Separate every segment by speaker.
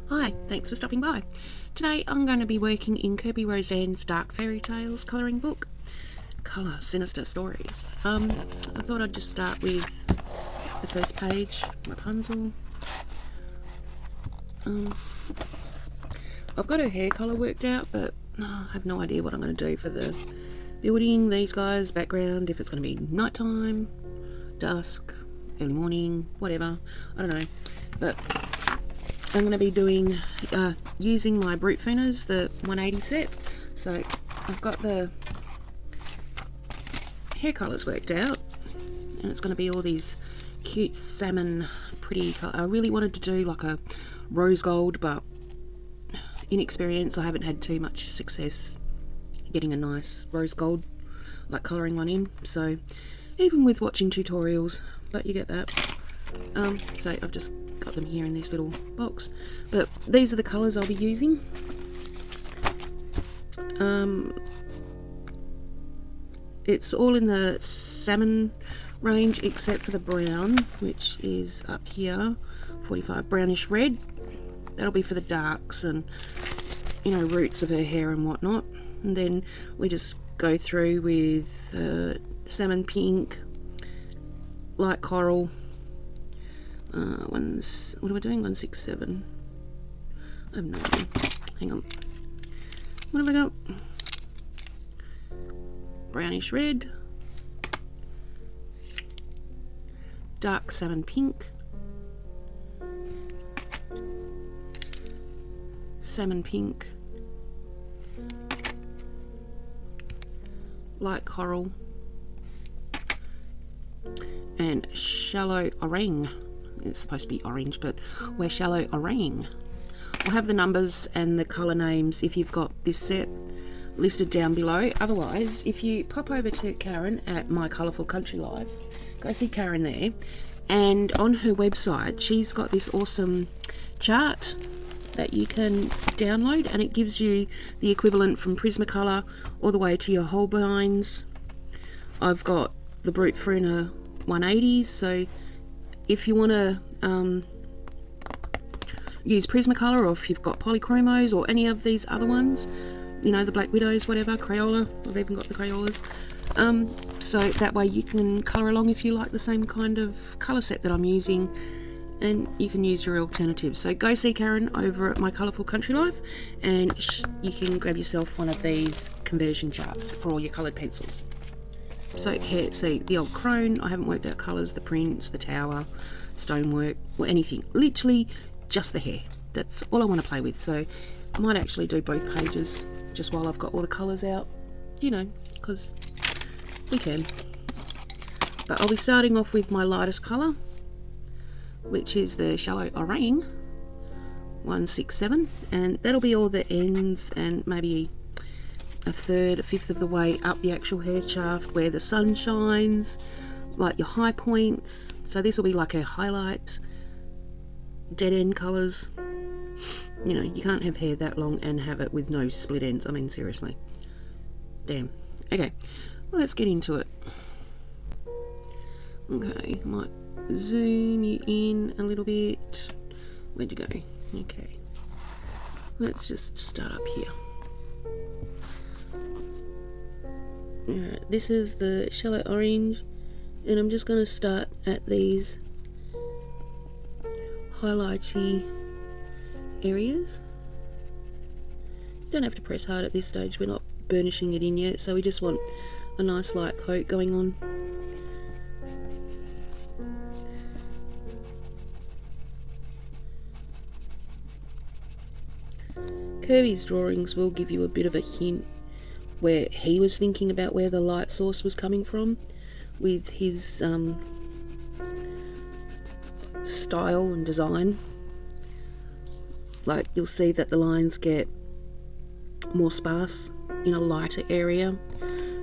Speaker 1: Hi, thanks for stopping by. Today I'm going to be working in Kirby Rosanes' Dark Fairy Tales colouring book, Colour Sinister Stories. I thought I'd just start with the first page, Rapunzel. I've got her hair colour worked out, but I have no idea what I'm going to do for the building, these guys, background, if it's going to be nighttime, dusk, early morning, whatever, I don't know. But I'm going to be doing using my Brute Fooners, the 180 set. So I've got the hair colours worked out, and it's going to be all these cute salmon pretty colours. I really wanted to do like a rose gold, but inexperienced, I haven't had too much success getting a nice rose gold like colouring one in, so even with watching tutorials, but you get that. So I've just got them here in this little box, but these are the colours I'll be using. It's all in the salmon range except for the brown, which is up here, 45 brownish red. That'll be for the darks and, you know, roots of her hair and whatnot. And then we just go through with salmon pink, light coral. What am I doing? 167. I have no idea. Hang on. What have I got? Brownish red, dark salmon pink, salmon pink, light coral, and shallow orang. It's supposed to be orange, but we're shallow orang. I'll have the numbers and the colour names if you've got this set listed down below. Otherwise, if you pop over to Karen at My Colourful Country Life, go see Karen there, and on her website she's got this awesome chart that you can download, and it gives you the equivalent from Prismacolor all the way to your Holbeins. I've got the Brute Fooner 180s, so if you want to use Prismacolor, or if you've got Polychromos or any of these other ones, you know, the Black Widows, whatever, Crayola, I've even got the Crayolas, so that way you can colour along if you like the same kind of colour set that I'm using, and you can use your alternatives. So go see Karen over at My Colourful Country Life, and you can grab yourself one of these conversion charts for all your coloured pencils. So here, see, the old crone, I haven't worked out colours, the prints, the tower, stonework, or anything, literally just the hair. That's all I want to play with, so I might actually do both pages just while I've got all the colours out, you know, because we can. But I'll be starting off with my lightest colour, which is the shallow orang 167, and that'll be all the ends and maybe a fifth of the way up the actual hair shaft where the sun shines, like your high points. So this will be like a highlight, dead end colours. You know, you can't have hair that long and have it with no split ends. I mean, seriously. Damn. Okay, well, let's get into it. Okay, I might zoom you in a little bit. Where'd you go? Okay. Let's just start up here. Alright, this is the shallow orange, and I'm just going to start at these highlighty areas. You don't have to press hard at this stage, we're not burnishing it in yet, so we just want a nice light coat going on. Kirby's drawings will give you a bit of a hint where he was thinking about where the light source was coming from with his style and design. Like, you'll see that the lines get more sparse in a lighter area,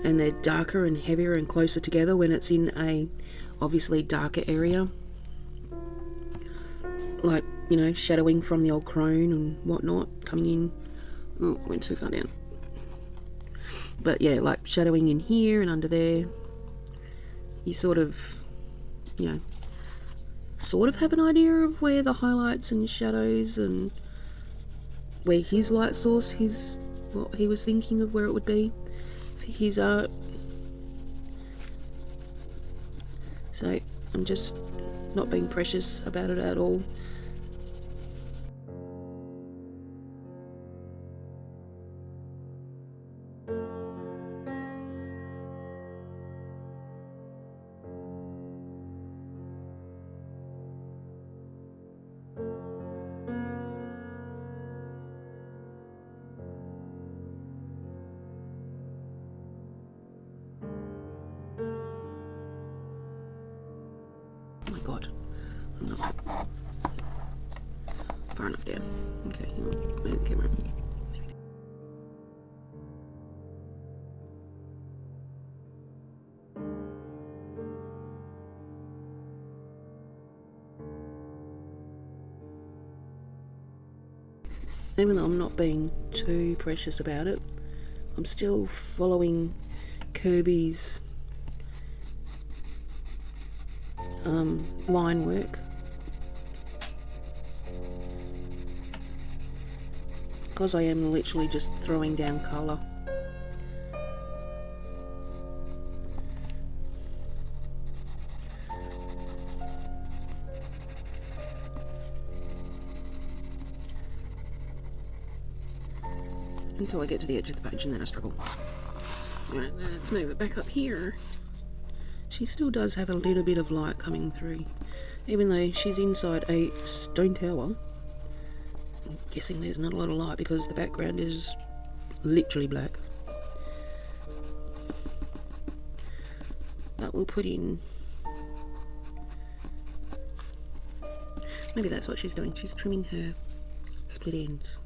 Speaker 1: and they're darker and heavier and closer together when it's in a obviously darker area, like, you know, shadowing from the old crone and whatnot coming in. Oh, went too far down. But yeah, like shadowing in here and under there, you sort of, you know, sort of have an idea of where the highlights and shadows and where his light source, what he was thinking of where it would be for his art. So I'm just not being precious about it at all. Oh my god, I'm not far enough down. Okay, hang on, move the camera. Even though I'm not being too precious about it, I'm still following Kirby's line work, because I am literally just throwing down colour. Until I get to the edge of the page and then I struggle. Alright, let's move it back up here. She still does have a little bit of light coming through, even though she's inside a stone tower. I'm guessing there's not a lot of light because the background is literally black. But we'll put in... maybe that's what she's doing. She's trimming her split ends.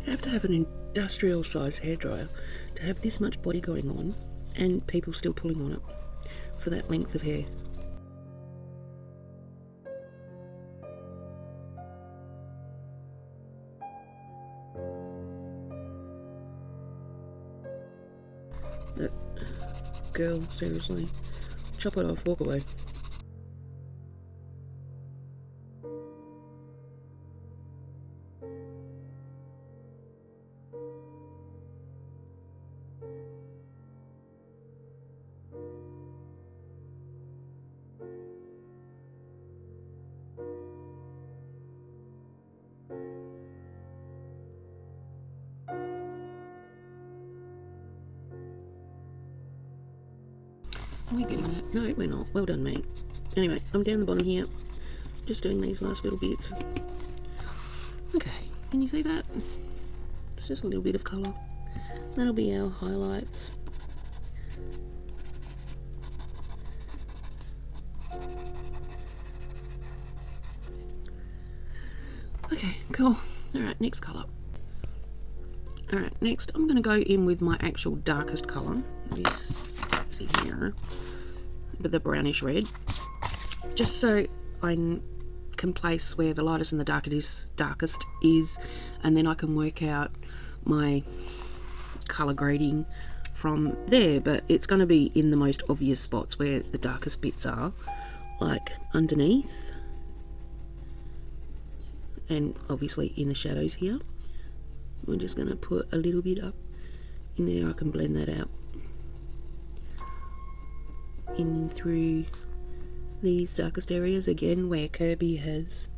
Speaker 1: You have to have an industrial sized hairdryer to have this much body going on and people still pulling on it for that length of hair. That girl, seriously, chop it off, walk away. Are we getting that? No, we're not. Well done, mate. Anyway, I'm down the bottom here, just doing these last little bits. Okay, can you see that? It's just a little bit of colour. That'll be our highlights. Okay, cool. Alright, next colour. Alright, next I'm going to go in with my actual darkest colour. This, see here, with the brownish red. Just so I can place where the lightest and the darkest is, and then I can work out my colour grading from there. But it's going to be in the most obvious spots where the darkest bits are, like underneath, and obviously in the shadows here. We're just going to put a little bit up in there. I can blend that out in through these darkest areas again, where Kirby has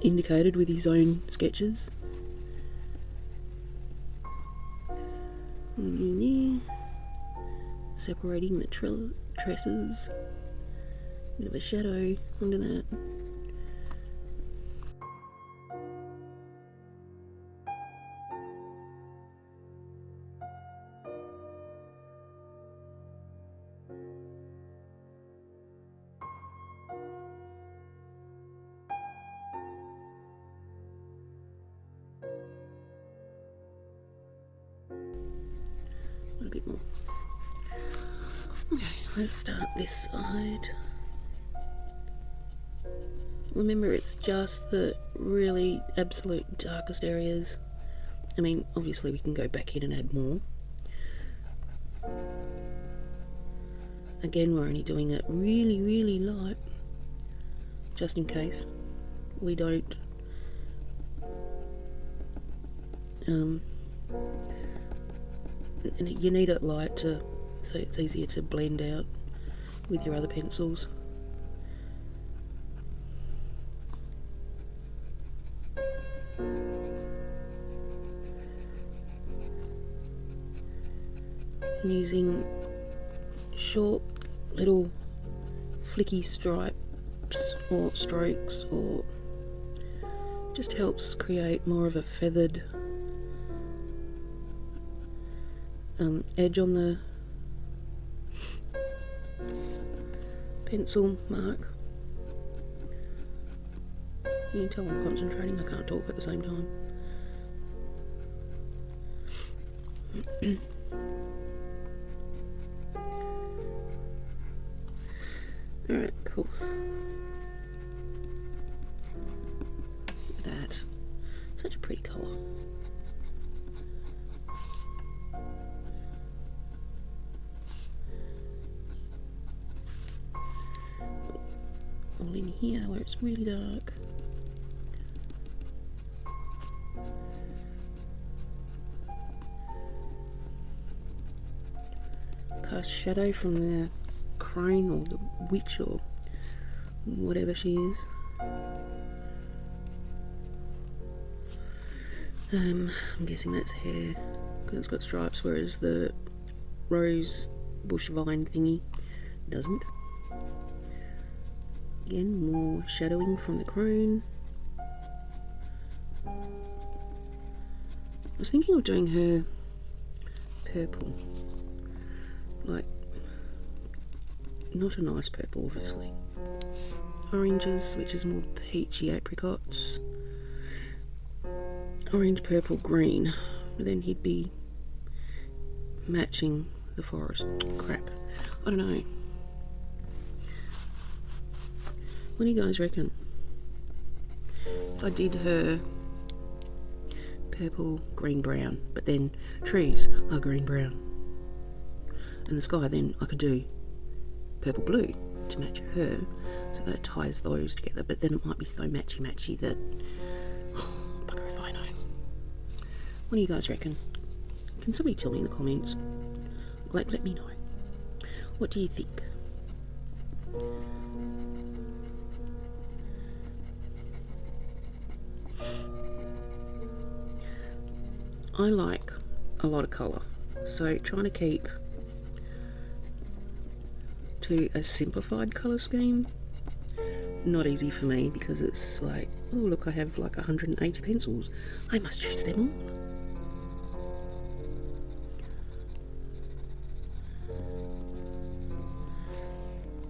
Speaker 1: indicated with his own sketches. In there, separating the tresses. Bit of a shadow under that. Let's start this side. Remember, it's just the really absolute darkest areas. I mean, obviously we can go back in and add more. Again, we're only doing it really, really light, just in case we don't and you need it light so it's easier to blend out with your other pencils. I'm using short little flicky stripes or strokes, or just helps create more of a feathered edge on the pencil mark. You can tell I'm concentrating, I can't talk at the same time. Alright, cool. That's such a pretty colour. All in here where it's really dark. Cast shadow from the crone or the witch or whatever she is. I'm guessing that's hair because it's got stripes, whereas the rose bush vine thingy doesn't. Again, more shadowing from the crone. I was thinking of doing her purple, like not a nice purple obviously. Oranges, which is more peachy apricots. Orange, purple, green. Then he'd be matching the forest. Crap. I don't know. What do you guys reckon? If I did her purple, green, brown, but then trees are green, brown, and the sky, then I could do purple, blue to match her, so that ties those together, but then it might be so matchy that bugger if I know. What do you guys reckon? Can somebody tell me in the comments? Like, let me know. What do you think? I like a lot of colour, so trying to keep to a simplified colour scheme, not easy for me, because it's like, oh look, I have like 180 pencils, I must use them all.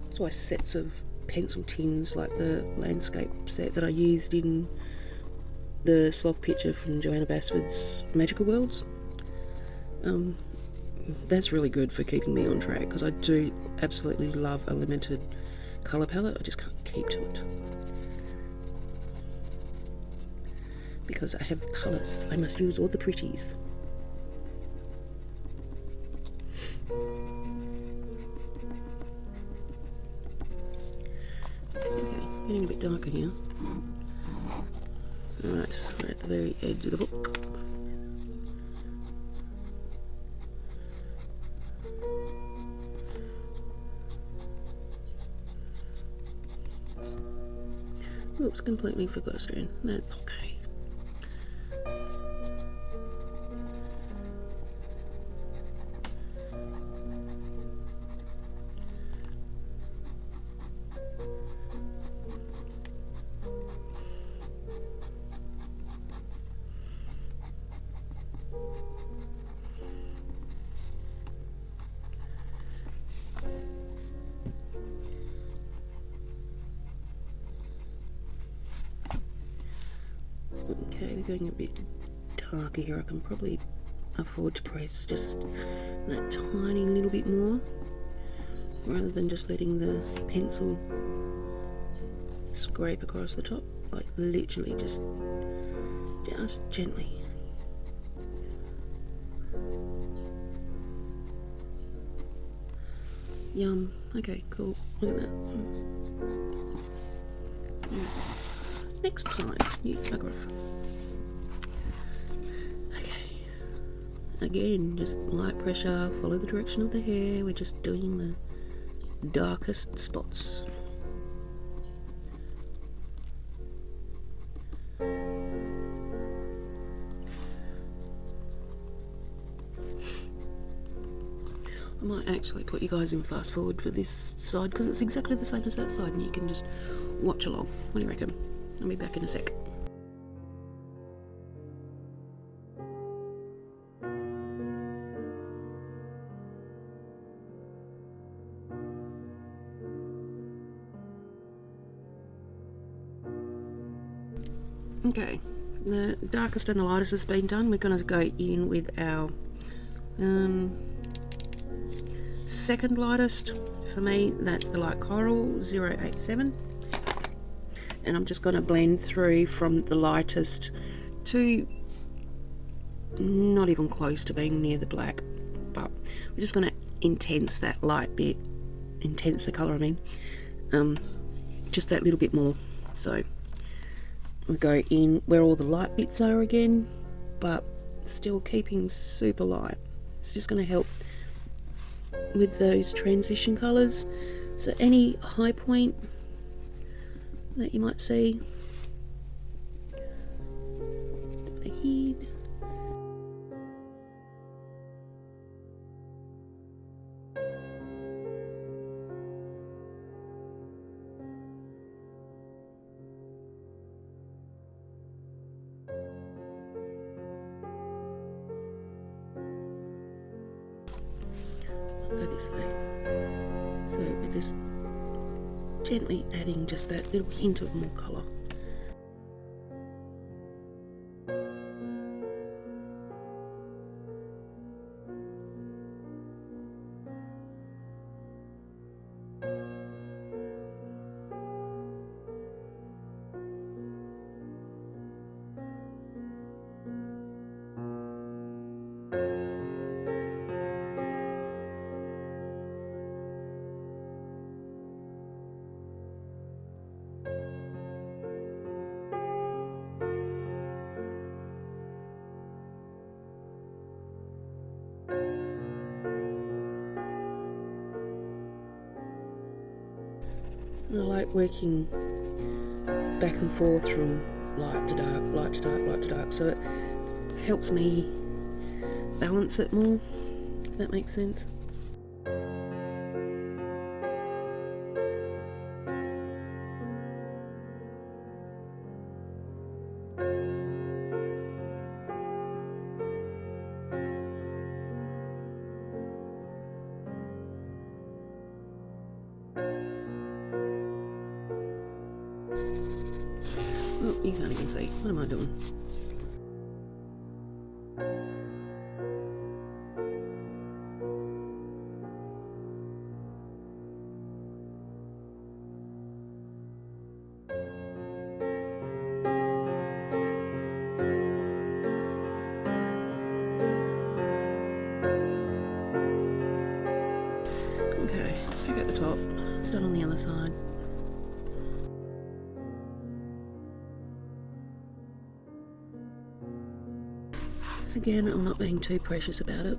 Speaker 1: That's why sets of pencil tins, like the landscape set that I used in the sloth picture from Joanna Basford's Magical Worlds, that's really good for keeping me on track, because I do absolutely love a limited colour palette. I just can't keep to it because I have colours. I must use all the pretties. Okay, getting a bit darker here. Alright, we're at the very edge of the book. Oops, completely forgot a strand. That's okay. Okay, we're going a bit darker here. I can probably afford to press just that tiny little bit more. rather than just letting the pencil scrape across the top, like literally just gently. Yum. Okay, cool. Look at that. Next side, new photograph. Okay. Again, just light pressure, follow the direction of the hair. We're just doing the darkest spots. I might actually put you guys in fast forward for this side because it's exactly the same as that side and you can just watch along. What do you reckon? I'll be back in a sec. Okay, the darkest and the lightest has been done. We're going to go in with our second lightest. For me, that's the light coral 087, and I'm just going to blend through from the lightest to not even close to being near the black, but we're just going to intense that light bit, intense the colour I mean, just that little bit more. So we go in where all the light bits are again, but still keeping super light. It's just going to help with those transition colours. So any high point that you might see, the head. Go this way. So we're just gently adding just that little hint of more colour. And I like working back and forth from light to dark, light to dark, light to dark, so it helps me balance it more, if that makes sense. Oh, you can't even see. What am I doing? Okay, back at the top. Start on the other side. Again, I'm not being too precious about it.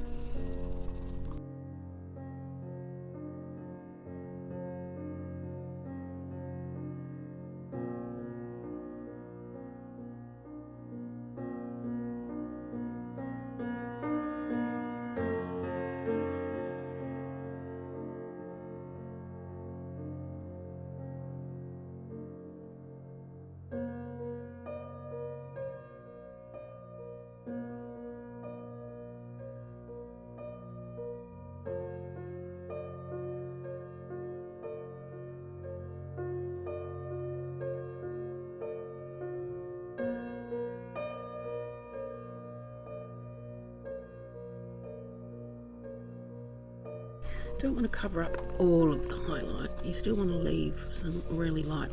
Speaker 1: don't want to cover up all of the highlight. You still want to leave some really light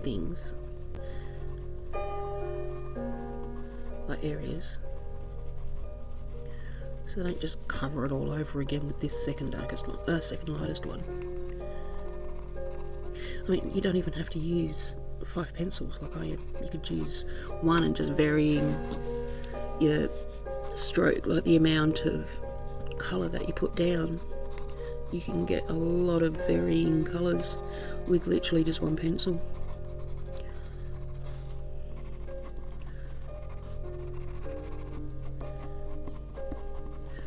Speaker 1: things, like areas, so don't just cover it all over again with this second lightest one. I mean, you don't even have to use 5 pencils like I am. You could use one and just varying your stroke, like the amount of colour that you put down. You can get a lot of varying colours with literally just one pencil.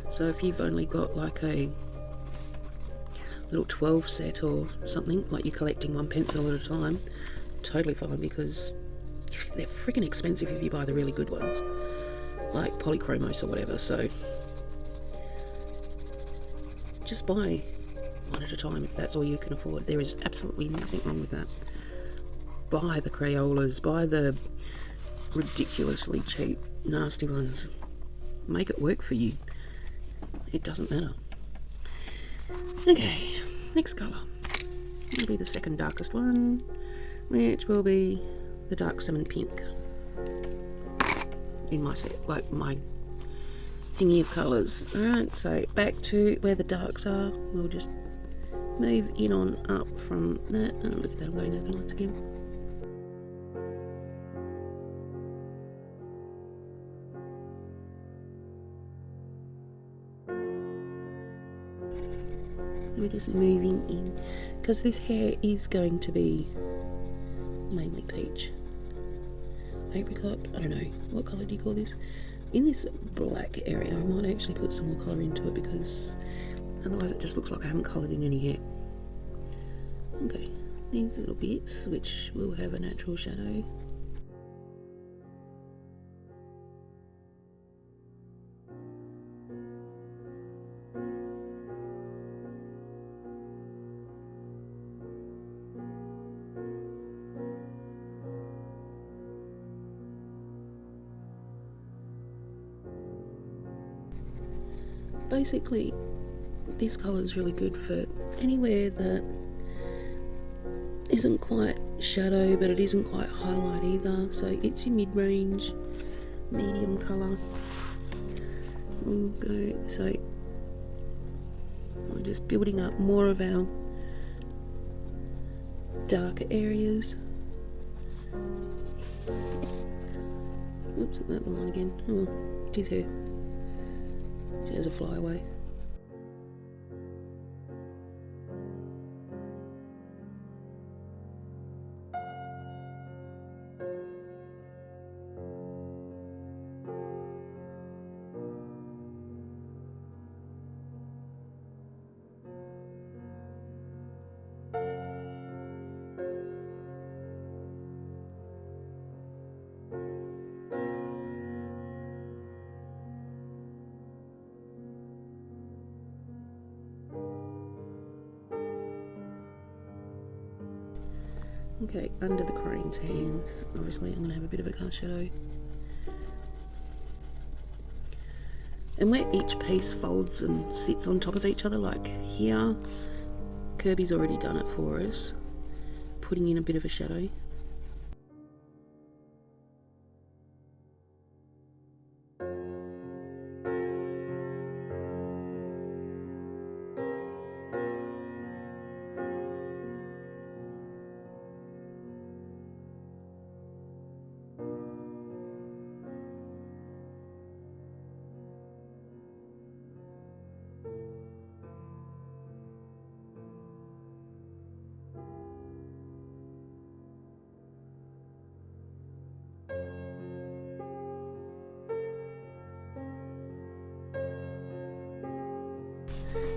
Speaker 1: So if you've only got like a little 12 set or something, like you're collecting one pencil at a time, totally fine, because they're freaking expensive if you buy the really good ones, like polychromos or whatever. So just buy one at a time if that's all you can afford. There is absolutely nothing wrong with that. Buy the Crayolas, buy the ridiculously cheap, nasty ones. Make it work for you. It doesn't matter. Okay, next colour will be the second darkest one, which will be the dark salmon pink in my set, like my thingy of colours. Alright, so back to where the darks are. We'll just move in on up from that. Oh, look at that, I'm going over the lines again. We're just moving in, because this hair is going to be mainly peach, apricot, I don't know, what colour do you call this? In this black area I might actually put some more colour into it, because otherwise it just looks like I haven't coloured in any hair. Okay, these little bits which will have a natural shadow. Basically, this colour is really good for anywhere that isn't quite shadow, but it isn't quite highlight either. So it's your mid-range, medium colour. We'll go, so we're just building up more of our darker areas. Oops, that's the line again. Oh well, it is her. She has a flyaway. Okay, under the crane's hands, obviously I'm going to have a bit of a colour shadow. And where each piece folds and sits on top of each other, like here, Kirby's already done it for us, putting in a bit of a shadow.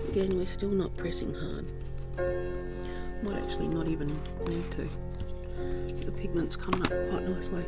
Speaker 1: Again, we're still not pressing hard. Might actually not even need to. The pigment's coming up quite nicely.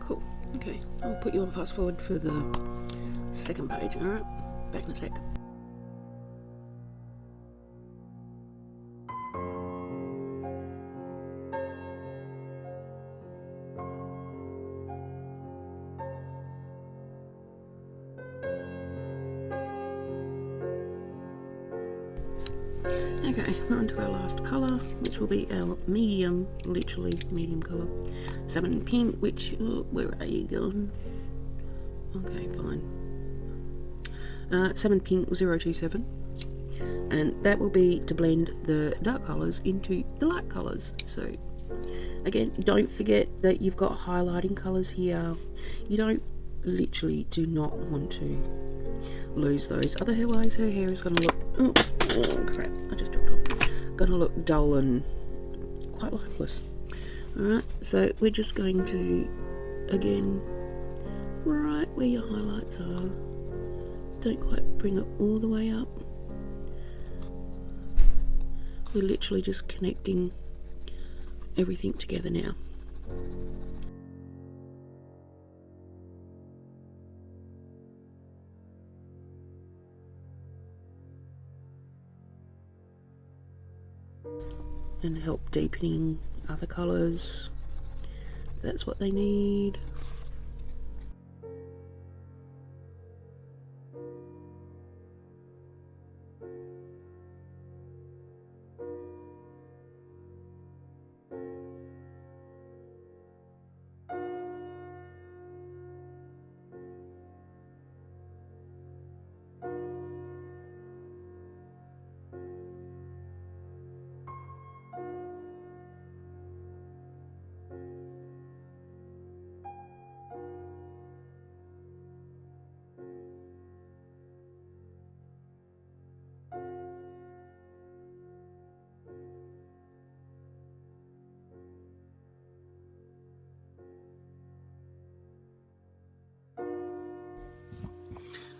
Speaker 1: Cool. Okay, I'll put you on fast forward for the second page, alright? Back in a sec. Okay, we're on to our last colour, which will be our medium, literally medium colour. Salmon pink, which, where are you going? Okay, fine. Salmon pink 027. And that will be to blend the dark colours into the light colours. So, again, don't forget that you've got highlighting colours here. You don't, literally do not want to lose those. Otherwise, her hair is going to look, oh crap, I just dropped off. Going to look dull and quite lifeless. Alright, so we're just going to, again, right where your highlights are. Don't quite bring it all the way up. We're literally just connecting everything together now. And help deepening other colours. That's what they need.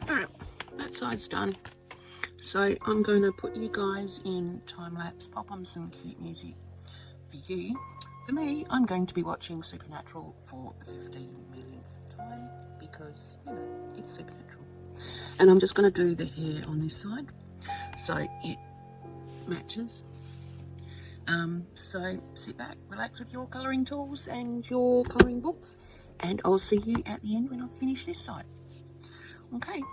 Speaker 1: Alright, that side's done. So I'm going to put you guys in time-lapse, pop on some cute music for you. For me, I'm going to be watching Supernatural for the 15 millionth time because, you know, it's Supernatural. And I'm just going to do the hair on this side so it matches. So sit back, relax with your colouring tools and your colouring books, and I'll see you at the end when I've finished this side. Okay.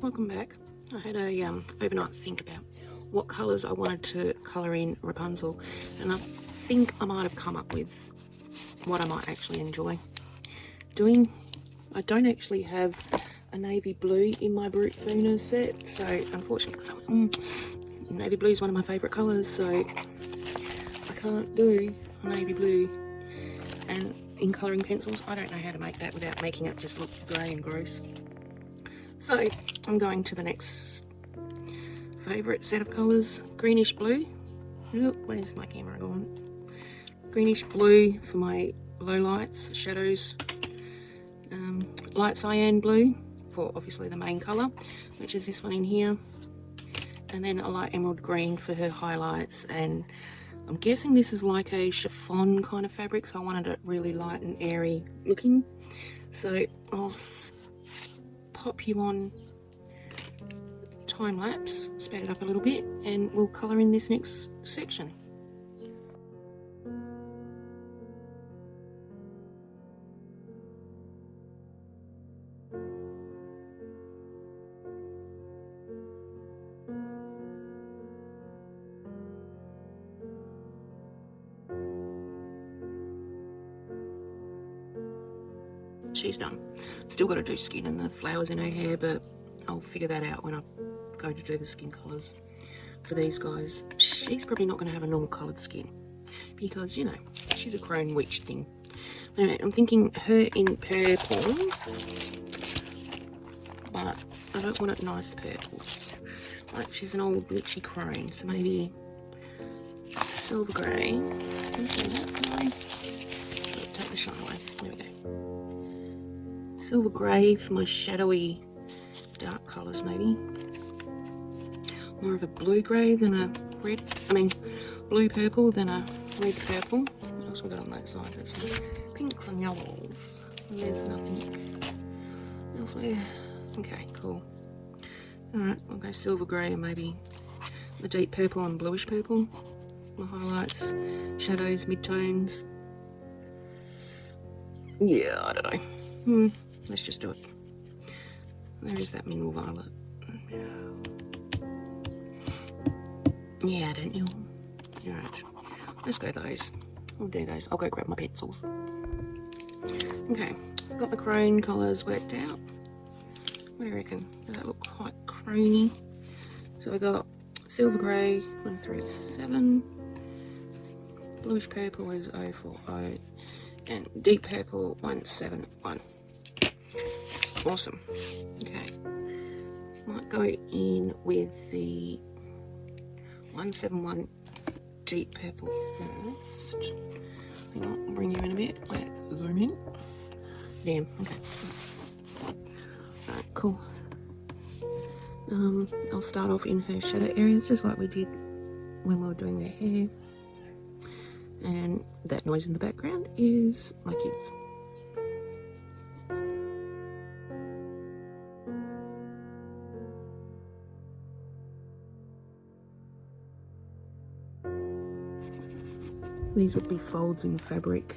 Speaker 1: welcome back. I had a overnight think about what colours I wanted to colour in Rapunzel, and I think I might have come up with what I might actually enjoy doing. I don't actually have a navy blue in my Bruna set, so unfortunately, because navy blue is one of my favourite colours, so I can't do a navy blue. And in colouring pencils, I don't know how to make that without making it just look grey and gross. So I'm going to the next favourite set of colours, greenish blue. Look, where's my camera gone? Greenish blue for my low lights, shadows. Light cyan blue for obviously the main colour, which is this one in here. And then a light emerald green for her highlights, and I'm guessing this is like a chiffon kind of fabric, so I wanted it really light and airy looking. So I'll pop you on time lapse, sped it up a little bit, and we'll colour in this next section. She's done. Still got to do skin and the flowers in her hair, but I'll figure that out when I go to do the skin colours for these guys. She's probably not going to have a normal coloured skin because, you know, she's a crone witch thing. Anyway, I'm thinking her in purples, but I don't want it nice purples. Like, she's an old witchy crone, so maybe silver grey. Can you see that? Take the shine away. There we go. Silver grey for my shadowy dark colours, maybe. More of a blue grey than a red, blue purple than a red purple. What else we got on that side? There's some pinks and yellows. And there's nothing elsewhere. Okay, cool. Alright, I'll go silver grey and maybe the deep purple and bluish purple. My highlights, shadows, midtones. Yeah, I don't know. Let's just do it. There is that mineral violet. Yeah, don't you? Alright, let's go those. I'll do those. I'll go grab my pencils. Okay, got the crone colours worked out. What do you reckon? Does that look quite crony? So we got silver grey 137, bluish purple is 040, and deep purple 171. Awesome. Okay, might go in with the 171 deep purple first. Hang on, I'll bring you in a bit. Let's zoom in. Damn, okay. Alright, cool. I'll start off in her shadow areas just like we did when we were doing their hair. And that noise in the background is my kids. These would be folds in fabric.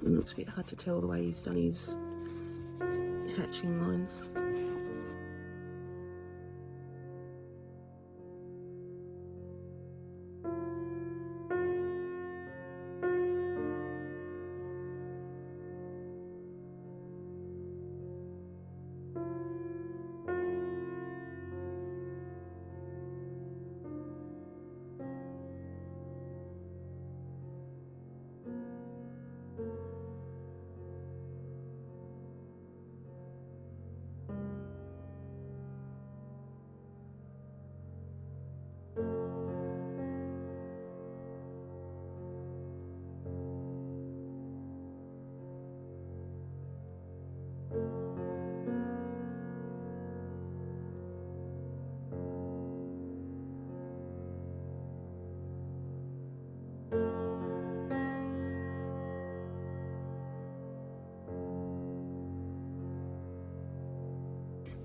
Speaker 1: And it's a bit hard to tell the way he's done his hatching lines.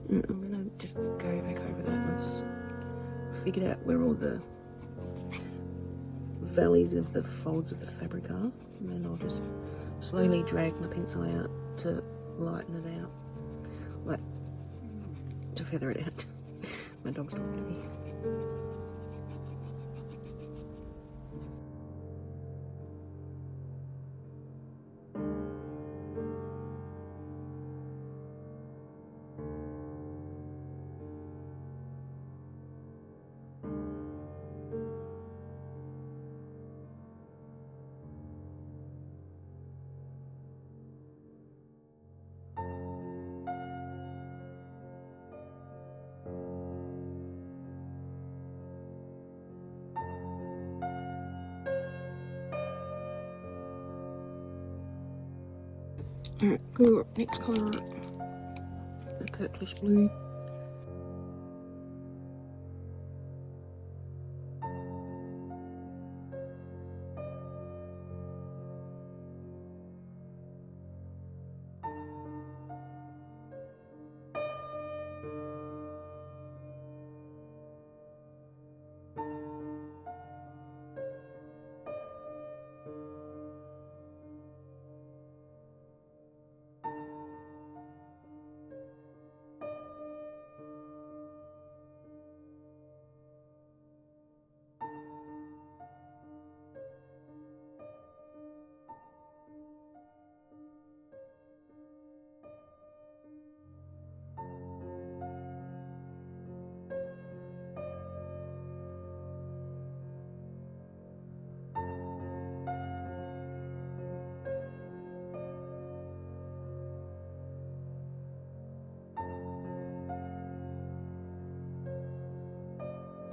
Speaker 1: I'm gonna just go back over that. Let's figure out where all the valleys of the folds of the fabric are, and then I'll just slowly drag my pencil out to lighten it out. Like feather it out. My dog's talking to me. Alright, go next colour, the purplish blue.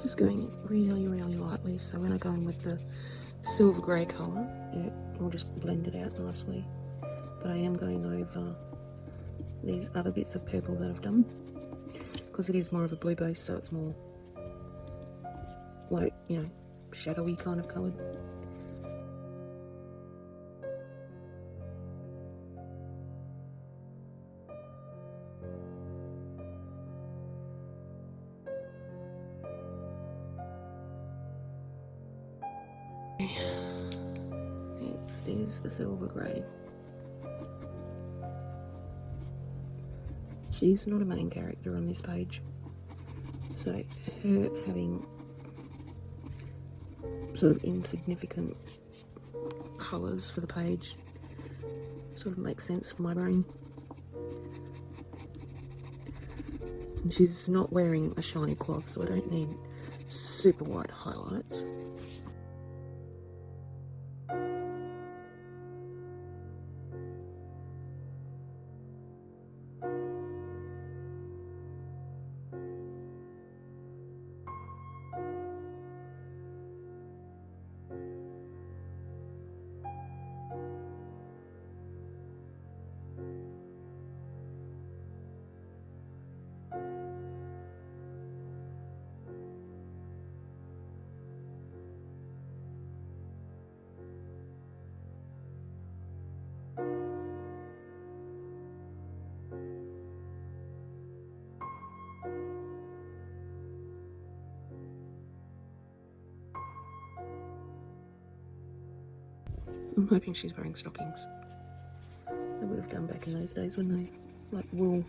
Speaker 1: Just going really, really lightly, so when I go in with the silver grey colour, it will just blend it out nicely. But I am going over these other bits of purple that I've done, because it is more of a blue base, so it's more like, you know, shadowy kind of coloured. Next is the silver grey. She's not a main character on this page, so her having sort of insignificant colours for the page sort of makes sense for my brain. And she's not wearing a shiny cloth, so I don't need super white highlights. I'm hoping she's wearing stockings. They would have done back in those days, wouldn't they? Like wool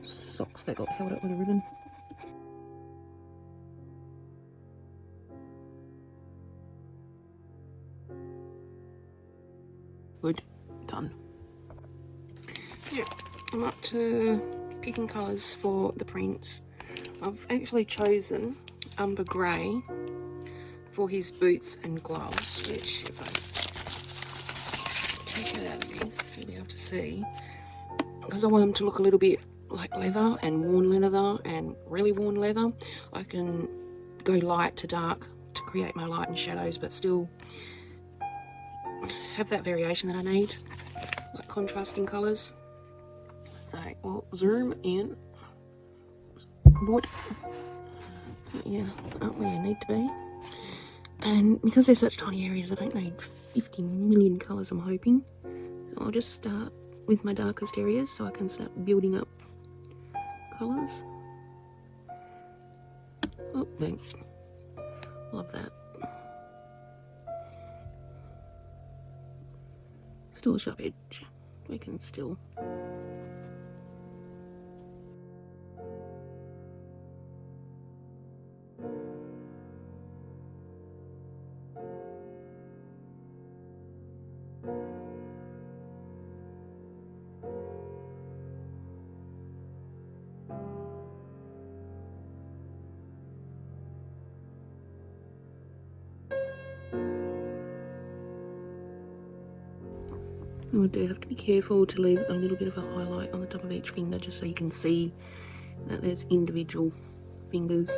Speaker 1: socks that got held up with a ribbon. Good. Done. Yeah, I'm up to picking colours for the prints. I've actually chosen umber grey for his boots and gloves, which if I take it out of this, you'll be able to see, because I want them to look a little bit like leather and worn leather and really worn leather. I can go light to dark to create my light and shadows, but still have that variation that I need, like contrasting colours. So we'll zoom in. What? Yeah, aren't where you need to be. And because they're such tiny areas, I don't need 50 million colours, I'm hoping. So I'll just start with my darkest areas so I can start building up colours. Oh, bang. Love that. Still a sharp edge. We can still... I do have to be careful to leave a little bit of a highlight on the top of each finger just so you can see that there's individual fingers.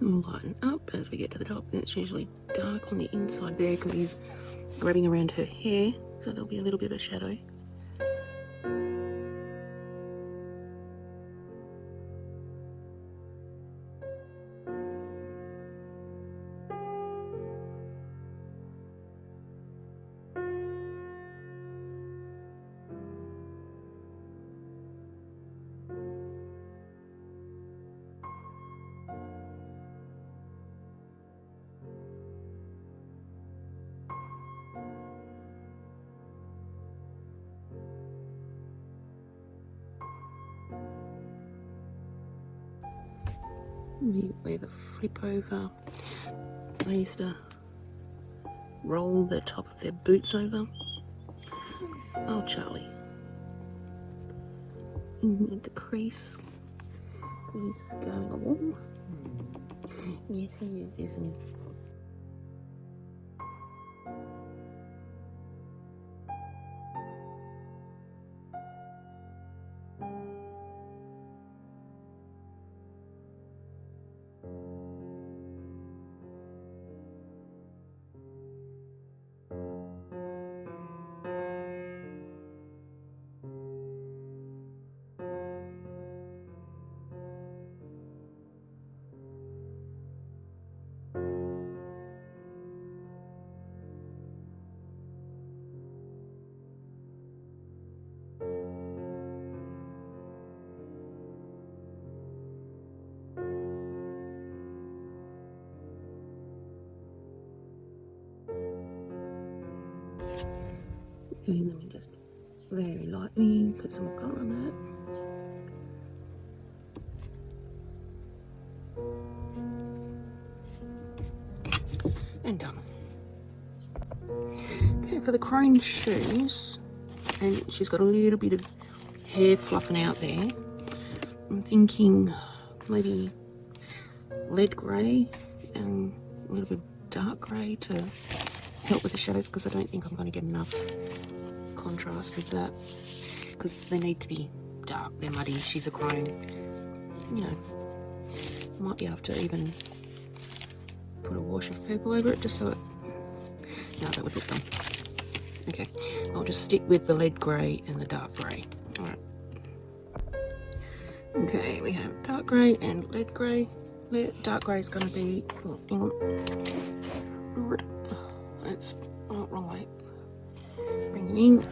Speaker 1: We'll lighten up as we get to the top, and it's usually dark on the inside there because he's grabbing around her hair, so there'll be a little bit of a shadow. With a flip over, I used to roll the top of their boots over. Oh, Charlie. In with the crease. He's going a wall. Yes, he is, isn't he? Okay, let me just very lightly put some more colour on that. And done. Okay, for the crone shoes, and she's got a little bit of hair fluffing out there. I'm thinking maybe lead grey and a little bit of dark grey to help with the shadows, because I don't think I'm going to get enough contrast with that, because they need to be dark, they're muddy, she's a crone, you know. Might be able to even put a wash of purple over it just so it, no, that would look dumb. Okay, I'll just stick with the lead grey and the dark grey. Alright, okay, we have dark grey and lead grey. Dark grey is going to be, oh, hang on, Lord, it's, oh, wrong way. Bring it in.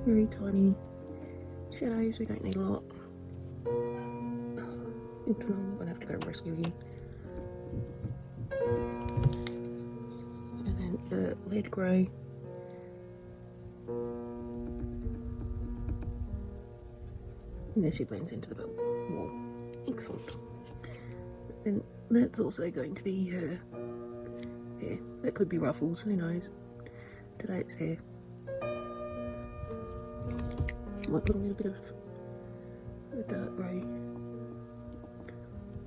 Speaker 1: Very tiny shadows, we don't need a lot. I'm gonna have to go rescue him. And then the lead grey. And there she blends into the wall. Excellent. Then that's also going to be her hair. That could be ruffles, who knows. Today it's hair. Might put a little bit of the dark grey.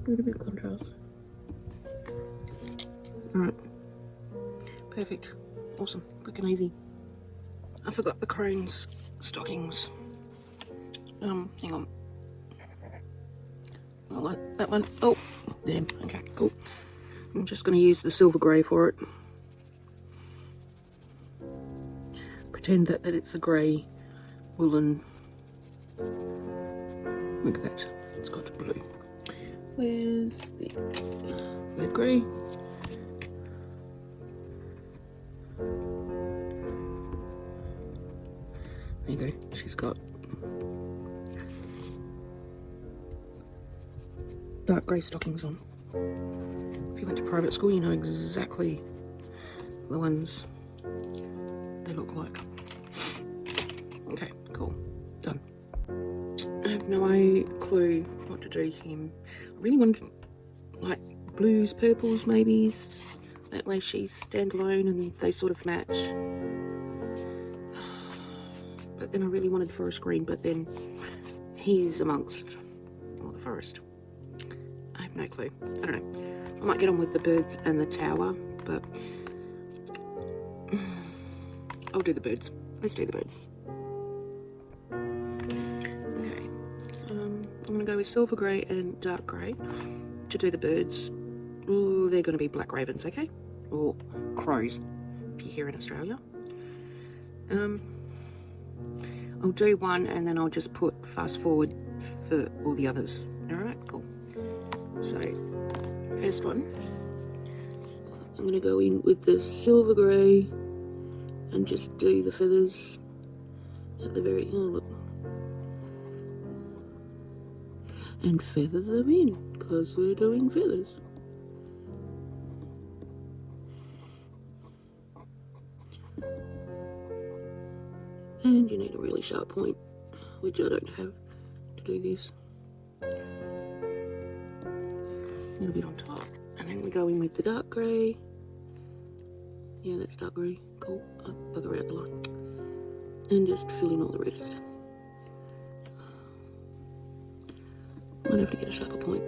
Speaker 1: A little bit of contrast. Alright. Perfect. Awesome. Quick and easy. I forgot the crone's stockings. Hang on. I like that one. Oh, damn. Okay, cool. I'm just going to use the silver grey for it. Pretend that it's a grey woolen. Look at that. It's got blue. Where's the red grey? There you go. She's got dark grey stockings on. If you went to private school, you know exactly the ones they look like. Okay, cool. Done. I have no clue what to do him. I really want like blues, purples maybe. That way she's standalone and they sort of match. But than I really wanted forest green, but then he's amongst all the forest. I have no clue. I don't know. I might get on with the birds and the tower, but I'll do the birds. Let's do the birds. Okay. I'm going to go with silver grey and dark grey to do the birds. Ooh, they're going to be black ravens, okay? Or crows, if you're here in Australia. I'll do one and then I'll just put fast forward for all the others. Alright, cool. So, first one, I'm going to go in with the silver grey and just do the feathers at the very, oh look, and feather them in, because we're doing feathers. And you need a really sharp point, which I don't have to do this. A little bit on top. And then we go in with the dark grey. Yeah, that's dark grey. Cool. I'll bugger out the line. And just fill in all the rest. Might have to get a sharper point.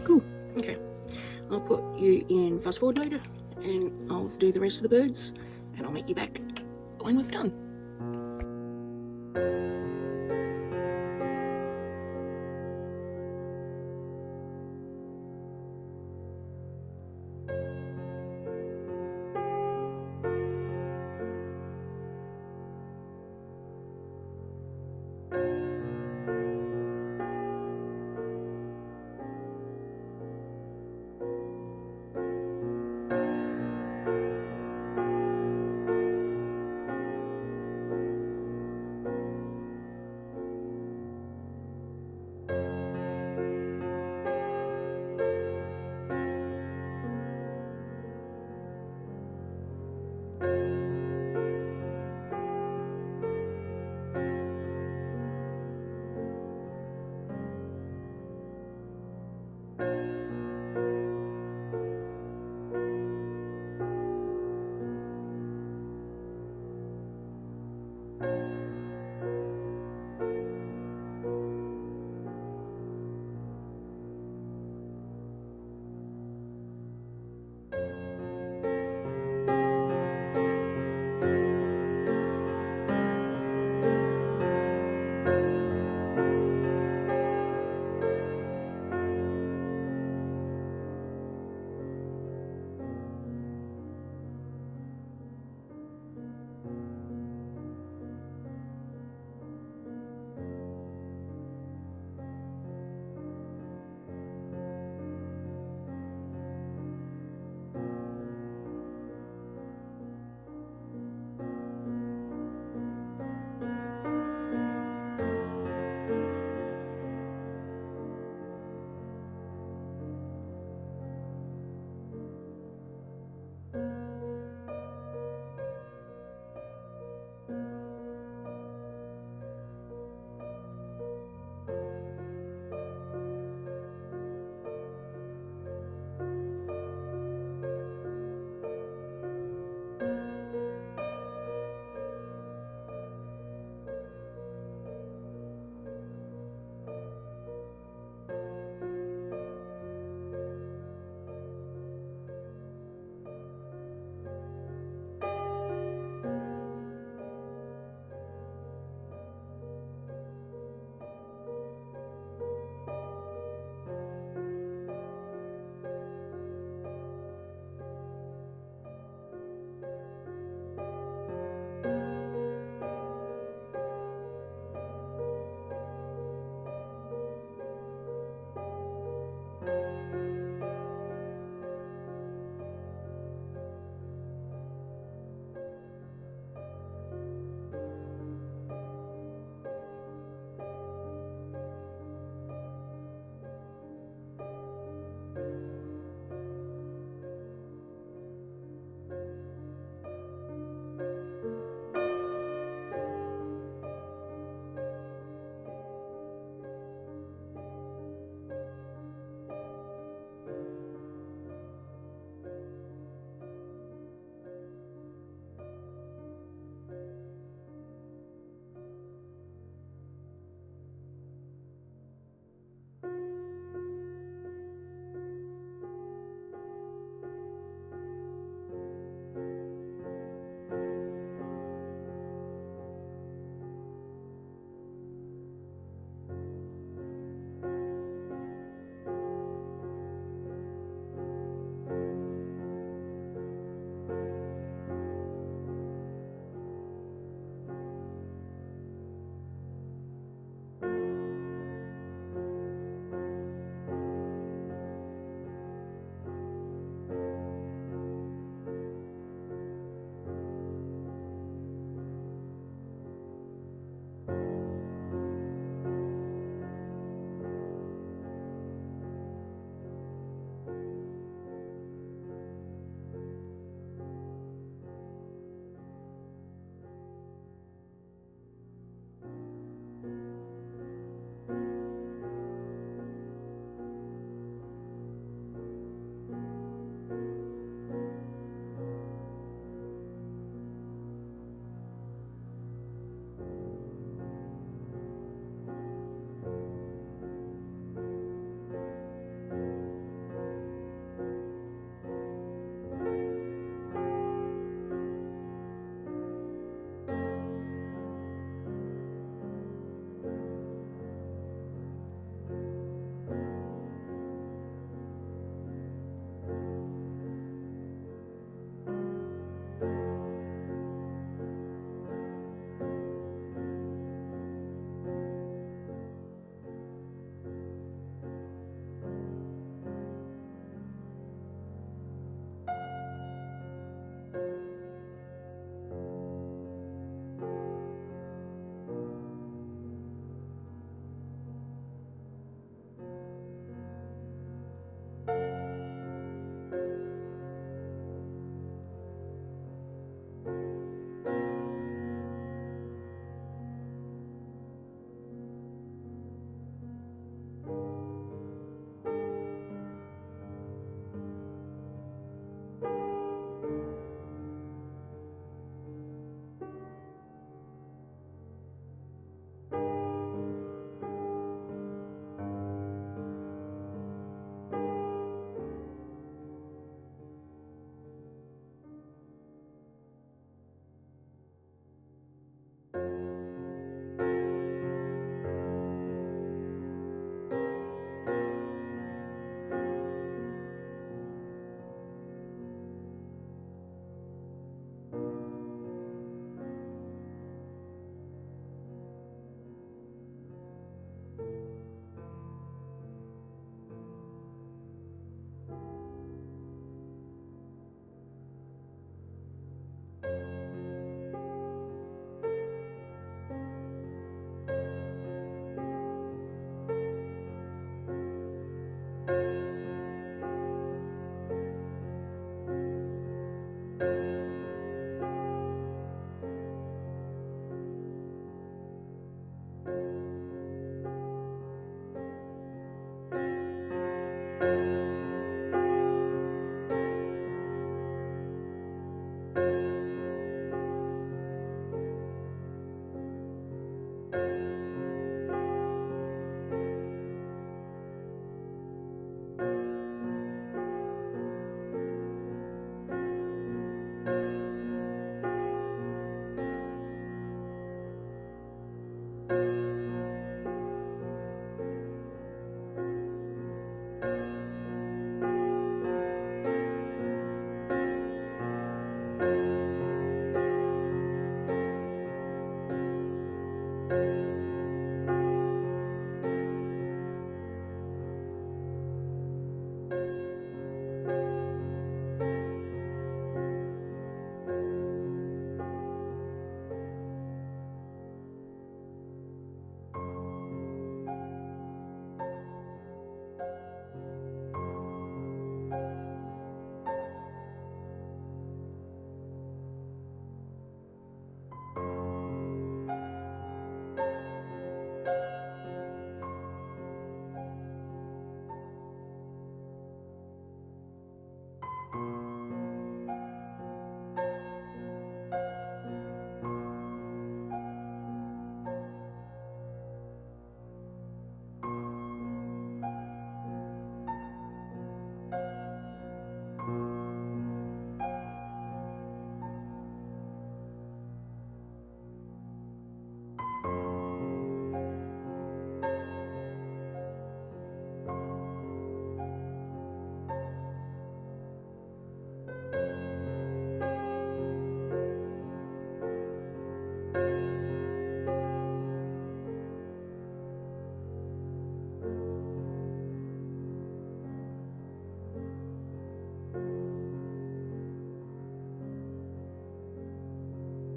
Speaker 1: Cool. Okay. I'll put you in fast forward later and I'll do the rest of the birds and I'll meet you back when we've done.